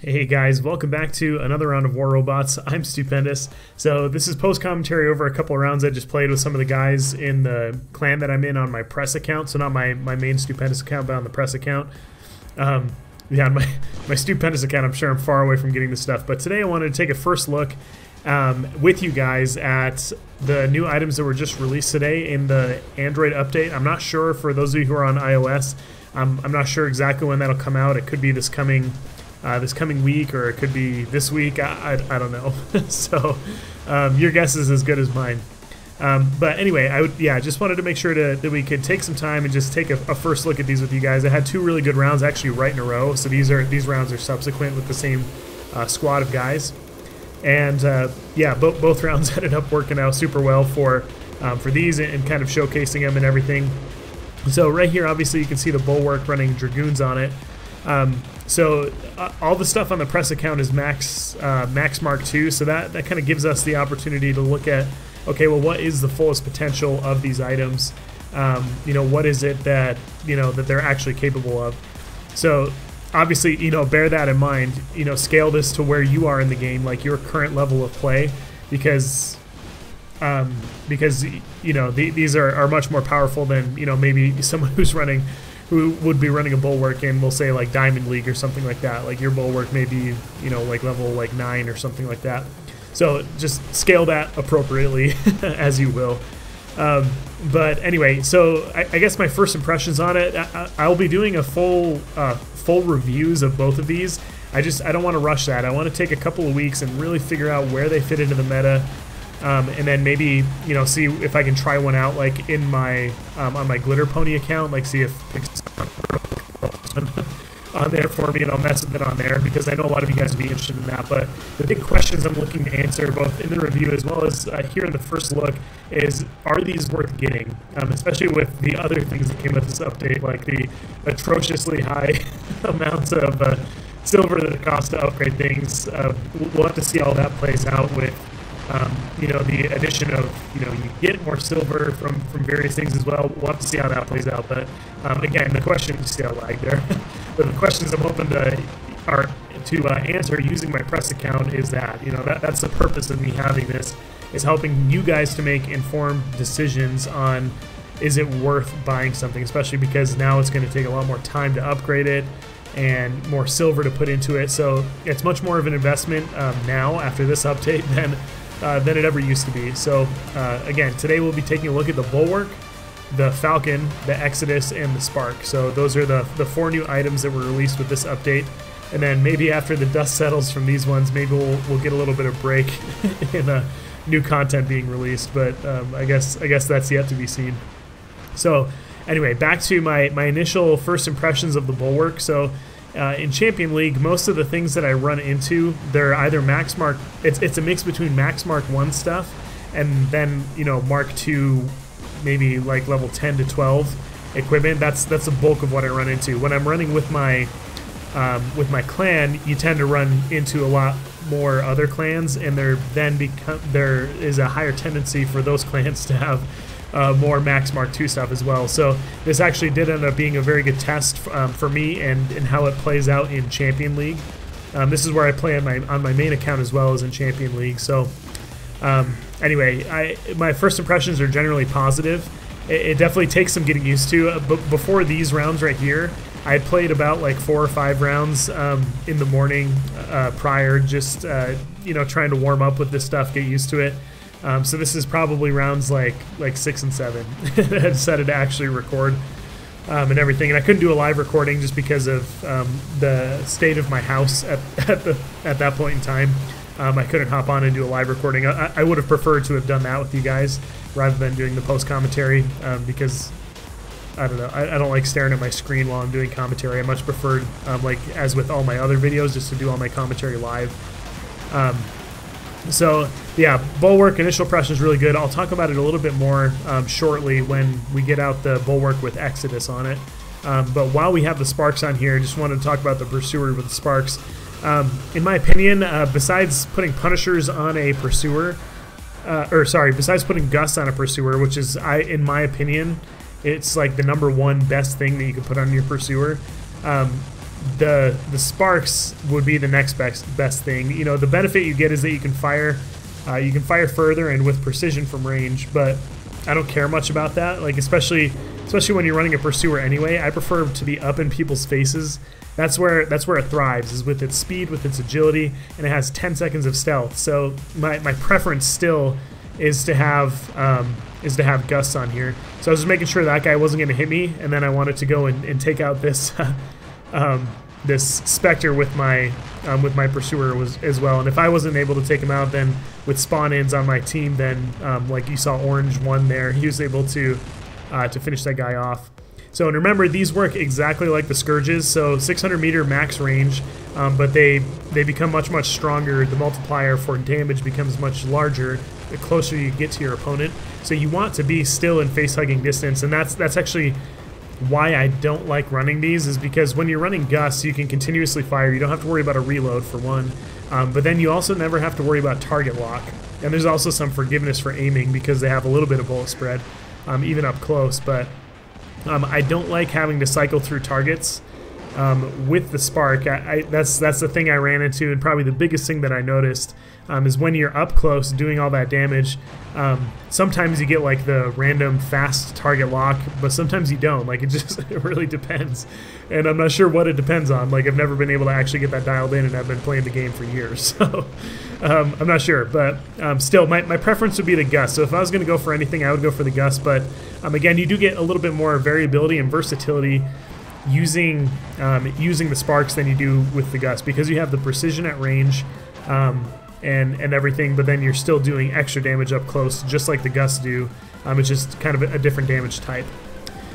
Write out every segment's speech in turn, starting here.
Hey guys, welcome back to another round of War Robots. I'm Pendous. So this is post-commentary over a couple of rounds I just played with some of the guys in the clan that I'm in on my press account. So not my main Pendous account, but on the press account. Yeah, on my Pendous account, I'm sure I'm far away from getting this stuff. But today I wanted to take a first look with you guys at the new items that were just released today in the Android update. I'm not sure, for those of you who are on iOS, I'm not sure exactly when that'll come out. It could be this coming week, or it could be this week. I don't know. So your guess is as good as mine. But anyway, I just wanted to make sure that we could take some time and just take a first look at these with you guys. I had two really good rounds actually right in a row. So these rounds are subsequent with the same squad of guys. And yeah, both rounds ended up working out super well for these and kind of showcasing them and everything. So right here, obviously, you can see the Bulwark running Dragoons on it. So all the stuff on the press account is Max Mark II, so that kind of gives us the opportunity to look at, okay, well, what is the fullest potential of these items? You know, what is it that, that they're actually capable of? So obviously, bear that in mind, scale this to where you are in the game, like your current level of play, because these are much more powerful than, maybe someone who would be running a Bulwark in, we'll say, like Diamond League or something like that. Like your Bulwark may be, like level 9 or something like that. So just scale that appropriately as you will. But anyway, so I guess my first impressions on it, I'll be doing a full reviews of both of these. I don't want to rush that. I want to take a couple of weeks and really figure out where they fit into the meta. And then maybe, see if I can try one out, like in my on my Glitter Pony account, like see if on there for me, and I'll mess with it on there, because I know a lot of you guys would be interested in that. But the big questions I'm looking to answer, both in the review as well as here in the first look, is, are these worth getting? Especially with the other things that came with this update, like the atrociously high amounts of silver that it costs to upgrade things. We'll have to see how that plays out with the addition of, you get more silver from various things as well. We'll have to see how that plays out. But again, the question, you see how lag there, but the questions I'm hoping to answer using my press account is that, that's the purpose of me having this, is helping you guys to make informed decisions on, is it worth buying something, especially because now it's going to take a lot more time to upgrade it and more silver to put into it. So it's much more of an investment now after this update than it ever used to be. So again, today we'll be taking a look at the Bulwark, the Falcon, the Exodus, and the Spark. So those are the 4 new items that were released with this update. And then maybe after the dust settles from these ones, maybe we'll get a little bit of break in new content being released. But I guess that's yet to be seen. So anyway, back to my initial first impressions of the Bulwark. So in Champion League, most of the things that I run into, they're either Max Mark. It's a mix between Max Mark 1 stuff and then Mark 2, maybe like level 10 to 12 equipment. That's the bulk of what I run into. When I'm running with my clan, you tend to run into a lot more other clans, and there is a higher tendency for those clans to have more Max Mark II stuff as well. So this actually did end up being a very good test for me and how it plays out in Champion League. This is where I play on my main account as well as in Champion League. So anyway, my first impressions are generally positive. It definitely takes some getting used to. But before these rounds right here, I had played about like 4 or 5 rounds in the morning prior, just trying to warm up with this stuff, get used to it. So this is probably rounds like 6 and 7 that I decided to actually record and everything. And I couldn't do a live recording just because of the state of my house at that point in time. I couldn't hop on and do a live recording. I would have preferred to have done that with you guys rather than doing the post commentary because I don't know. I don't like staring at my screen while I'm doing commentary. I much preferred, like as with all my other videos, just to do all my commentary live. So yeah, Bulwark initial impression is really good. I'll talk about it a little bit more shortly when we get out the Bulwark with Exodus on it. But while we have the Sparks on here, I just wanted to talk about the Pursuer with the Sparks. In my opinion, besides putting Punishers on a Pursuer, besides putting Gus on a Pursuer, which is, in my opinion, it's like the #1 best thing that you can put on your Pursuer. the sparks would be the next best thing. You know, the benefit you get is that you can fire further and with precision from range, but I don't care much about that. Like especially when you're running a pursuer anyway, I prefer to be up in people's faces. That's where it thrives, is with its speed, with its agility, and it has 10 seconds of stealth. So my preference still is to have Gus on here. So I was just making sure that guy wasn't going to hit me, and then I wanted to go and take out this this Spectre with my pursuer as well. And if I wasn't able to take him out, then with spawn-ins on my team, then like you saw Orange won there, he was able to finish that guy off. So, and remember, these work exactly like the Scourges, so 600 meter max range, but they become much stronger. The multiplier for damage becomes much larger the closer you get to your opponent. So you want to be still in face-hugging distance, and that's actually why I don't like running these, is because when you're running Gus, you can continuously fire. You don't have to worry about a reload, for one, but then you also never have to worry about target lock. And there's also some forgiveness for aiming because they have a little bit of bullet spread, even up close, but I don't like having to cycle through targets with the Spark. That's the thing I ran into, and probably the biggest thing that I noticed is when you're up close doing all that damage, sometimes you get like the random fast target lock, but sometimes you don't. Like it really depends, and I'm not sure what it depends on. Like I've never been able to actually get that dialed in, and I've been playing the game for years, so I'm not sure. But still, my preference would be the Gus. So if I was going to go for anything, I would go for the Gus. But again, you do get a little bit more variability and versatility using the Sparks than you do with the Gus, because you have the precision at range and everything, but then you're still doing extra damage up close, just like the Gus do. It's just kind of a different damage type.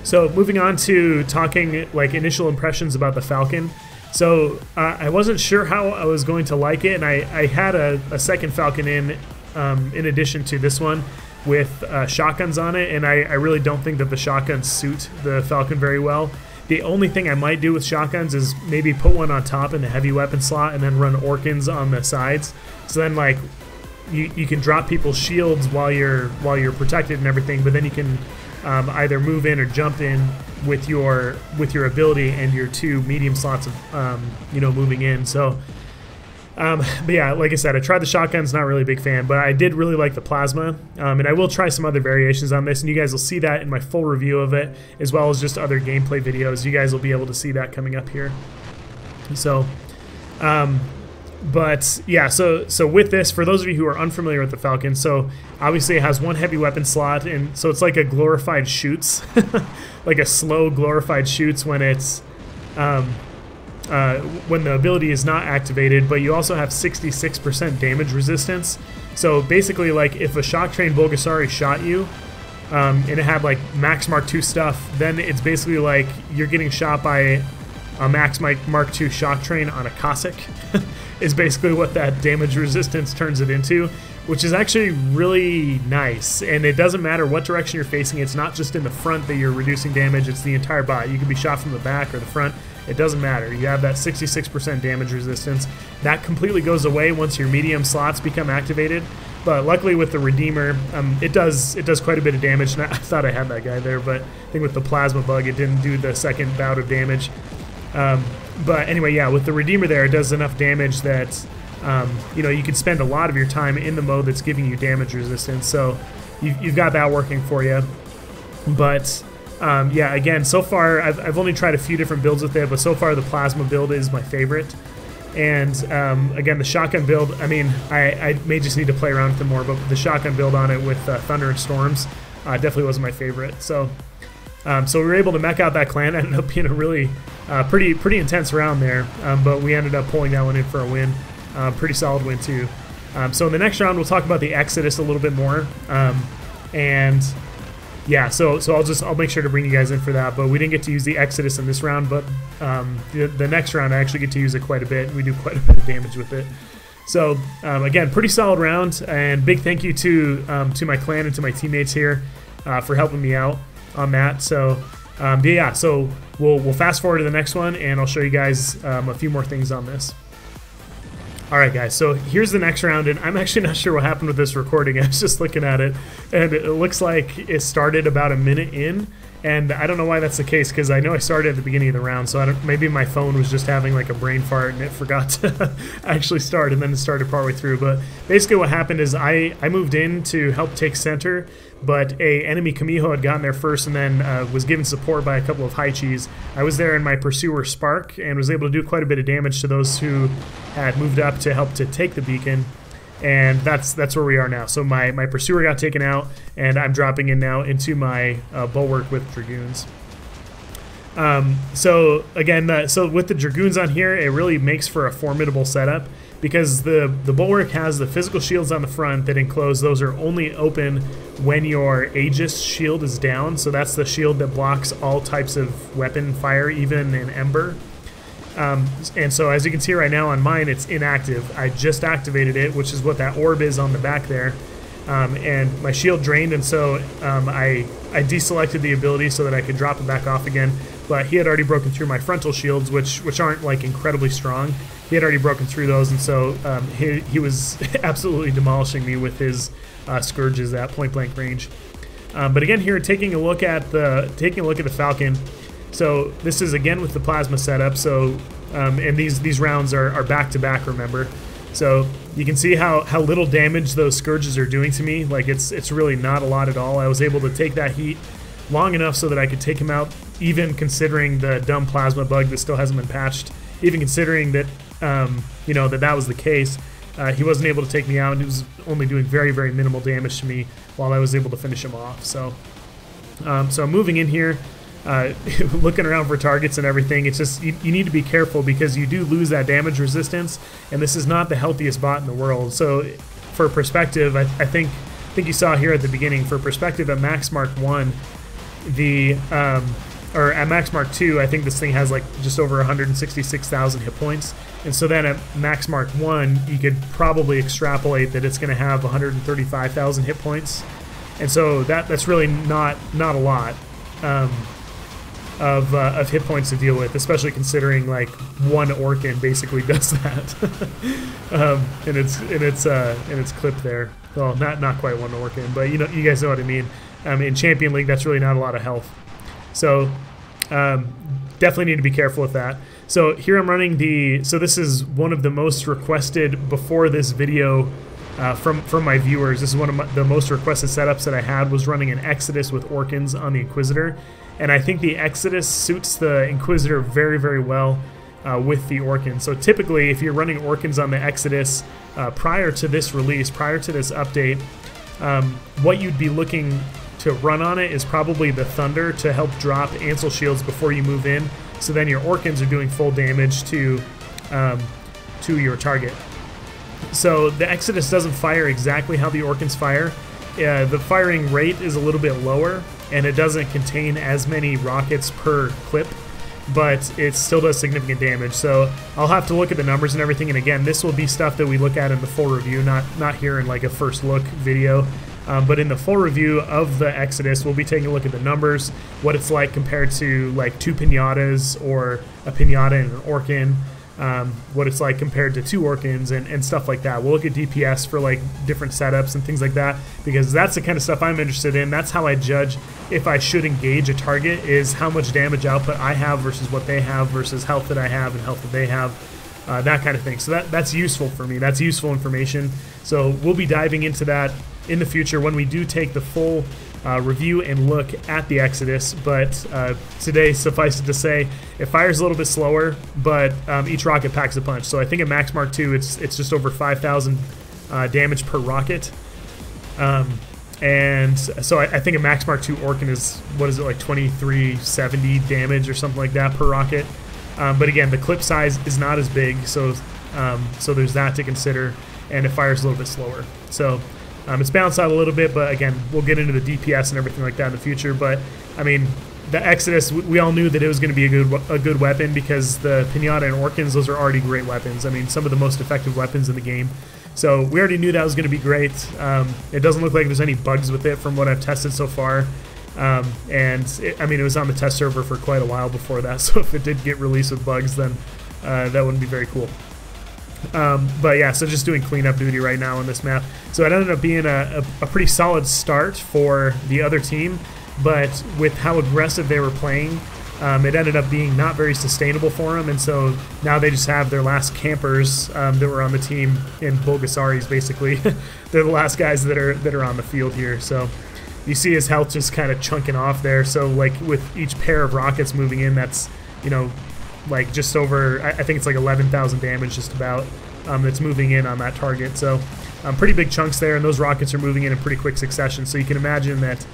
So moving on to talking like initial impressions about the Falcon. So I wasn't sure how I was going to like it, and I had a second Falcon in addition to this one with shotguns on it, and I really don't think that the shotguns suit the Falcon very well. The only thing I might do with shotguns is maybe put one on top in the heavy weapon slot and then run Orkans on the sides. So then like you can drop people's shields while you're protected and everything, but then you can either move in or jump in with your ability and your two medium slots of moving in. So but yeah, like I said, I tried the shotguns, not really a big fan, but I did really like the plasma, and I will try some other variations on this, and you guys will see that in my full review of it, as well as just other gameplay videos. You guys will be able to see that coming up here. So but yeah, so with this, for those of you who are unfamiliar with the Falcon, so obviously it has one heavy weapon slot, and so it's like a glorified shoots, like a slow glorified shoots when it's when the ability is not activated, but you also have 66% damage resistance. So basically, like if a Shock Train Bulgasari shot you, and it had like Max Mark II stuff, then it's basically like you're getting shot by a Max Mark II Shock Train on a Cossack, is basically what that damage resistance turns it into, which is actually really nice. And it doesn't matter what direction you're facing, it's not just in the front that you're reducing damage, it's the entire bot. You can be shot from the back or the front. It doesn't matter. You have that 66% damage resistance. That completely goes away once your medium slots become activated. But luckily with the Redeemer, it does quite a bit of damage. And I thought I had that guy there, but I think with the plasma bug, it didn't do the second bout of damage. But anyway, yeah, with the Redeemer there, it does enough damage that you can spend a lot of your time in the mode that's giving you damage resistance. So you've got that working for you. But yeah, again, so far I've only tried a few different builds with it, but so far the plasma build is my favorite. And again, the shotgun build, I mean, I may just need to play around with it more, but the shotgun build on it with Thunder and Storms definitely wasn't my favorite. So so we were able to mech out that clan. It ended up being a really pretty intense round there, but we ended up pulling that one in for a win. Pretty solid win too. So in the next round, we'll talk about the Exodus a little bit more. And yeah, so I'll make sure to bring you guys in for that. But we didn't get to use the Exodus in this round, but the next round I actually get to use it quite a bit. We do quite a bit of damage with it. So again, pretty solid round, and big thank you to my clan and to my teammates here for helping me out on that. So yeah, so we'll fast forward to the next one, and I'll show you guys a few more things on this. Alright guys, so here's the next round, and I'm actually not sure what happened with this recording. I was just looking at it, and it looks like it started about a minute in, And I don't know why that's the case, because I know I started at the beginning of the round, so maybe my phone was just having like a brain fart and it forgot to actually start, and then it started partway through. But basically what happened is I moved in to help take center, but a enemy Kamiho had gotten there first and then was given support by a couple of Haichis. I was there in my Pursuer Spark and was able to do quite a bit of damage to those who had moved up to help to take the beacon. And that's where we are now. So my Pursuer got taken out, and I'm dropping in now into my Bulwark with Dragoons. So again, so with the Dragoons on here, it really makes for a formidable setup, because the Bulwark has the physical shields on the front that enclose. Those are only open when your Aegis shield is down. So that's the shield that blocks all types of weapon fire, even in Ember. And so as you can see right now on mine, it's inactive. I just activated it, which is what that orb is on the back there. And my shield drained, and so I deselected the ability so that I could drop it back off again. But he had already broken through my frontal shields, which aren't like incredibly strong. He had already broken through those, and so he was absolutely demolishing me with his scourges at point blank range. But again, here taking a look at the Falcon. So this is again with the plasma setup. So and these rounds are back to back, remember. So you can see how little damage those scourges are doing to me. Like it's really not a lot at all. I was able to take that heat long enough so that I could take him out, even considering the dumb plasma bug that still hasn't been patched. Even considering that you know, that was the case, he wasn't able to take me out, and he was only doing very, very minimal damage to me while I was able to finish him off. So so I'm moving in here. Looking around for targets and everything. It's just you need to be careful, because you do lose that damage resistance, and this is not the healthiest bot in the world. So for perspective, I think you saw here at the beginning, for perspective, at max mark 1, or at max mark 2, I think this thing has like just over 166,000 hit points. And so then at max mark 1, you could probably extrapolate that it's going to have 135,000 hit points. And so that's really not a lot of hit points to deal with, especially considering like one Orkin basically does that. and it's clipped there. Well, not quite one Orkin, but you guys know what I mean. In Champion League, that's really not a lot of health. So definitely need to be careful with that. So here I'm running so this is one of the most requested before this video from my viewers. This is one of the most requested setups that I had, was running an Exodus with Orkins on the Inquisitor. And I think the Exodus suits the Inquisitor very, very well with the Orkins. So typically, if you're running Orkins on the Exodus prior to this release, prior to this update, what you'd be looking to run on it is probably the Thunder to help drop Ansel shields before you move in. So then your Orkins are doing full damage to your target. So the Exodus doesn't fire exactly how the Orkins fire. The firing rate is a little bit lower, and it doesn't contain as many rockets per clip, but it still does significant damage. So I'll have to look at the numbers and everything, and again, this will be stuff that we look at in the full review, not here in like a first look video. But in the full review of the Exodus, we'll be taking a look at the numbers, what it's like compared to like 2 Pinatas or a Pinata and an Orkin, what it's like compared to 2 Orkins and stuff like that. We'll look at DPS for like different setups and things like that, because that's the kind of stuff I'm interested in. That's how I judge if I should engage a target, is how much damage output I have versus what they have versus health that I have and health that they have, that kind of thing. So that's useful for me. That's useful information. So we'll be diving into that in the future when we do take the full review and look at the Exodus. But today, suffice it to say, it fires a little bit slower, but each rocket packs a punch. So I think at max mark 2, it's just over 5,000 damage per rocket. And so I think a max mark 2 Orkin is, what is it, like 2370 damage or something like that per rocket. But again, the clip size is not as big, so there's that to consider, and it fires a little bit slower. So it's balanced out a little bit, but again, we'll get into the DPS and everything like that in the future. But I mean, the Exodus, we all knew that it was going to be a good weapon, because the Pinata and Orkins, those are already great weapons. I mean, some of the most effective weapons in the game. So we already knew that was going to be great. It doesn't look like there's any bugs with it from what I've tested so far. I mean, it was on the test server for quite a while before that, so if it did get released with bugs, then that wouldn't be very cool. But yeah, so just doing cleanup duty right now on this map. So it ended up being a pretty solid start for the other team, but with how aggressive they were playing, it ended up being not very sustainable for them, and so now they just have their last campers that were on the team in Bulgasaris, basically. They're the last guys that are on the field here. So you see his health just kind of chunking off there. So like with each pair of rockets moving in, that's, you know, like just over, I think it's like 11,000 damage just about that's moving in on that target. So pretty big chunks there, and those rockets are moving in pretty quick succession. So you can imagine that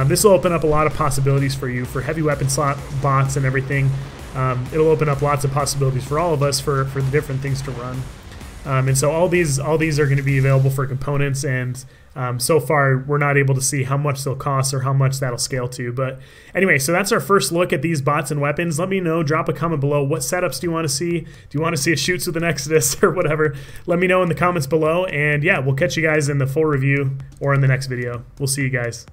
this will open up a lot of possibilities for you for heavy weapon slot bots and everything. It'll open up lots of possibilities for all of us for the different things to run. And so all these are going to be available for components, and so far we're not able to see how much they'll cost or how much that'll scale to. But anyway, so that's our first look at these bots and weapons. Let me know, drop a comment below. What setups do you want to see? Do you want to see a shoots with an Exodus or whatever? Let me know in the comments below, and yeah, we'll catch you guys in the full review or in the next video. We'll see you guys.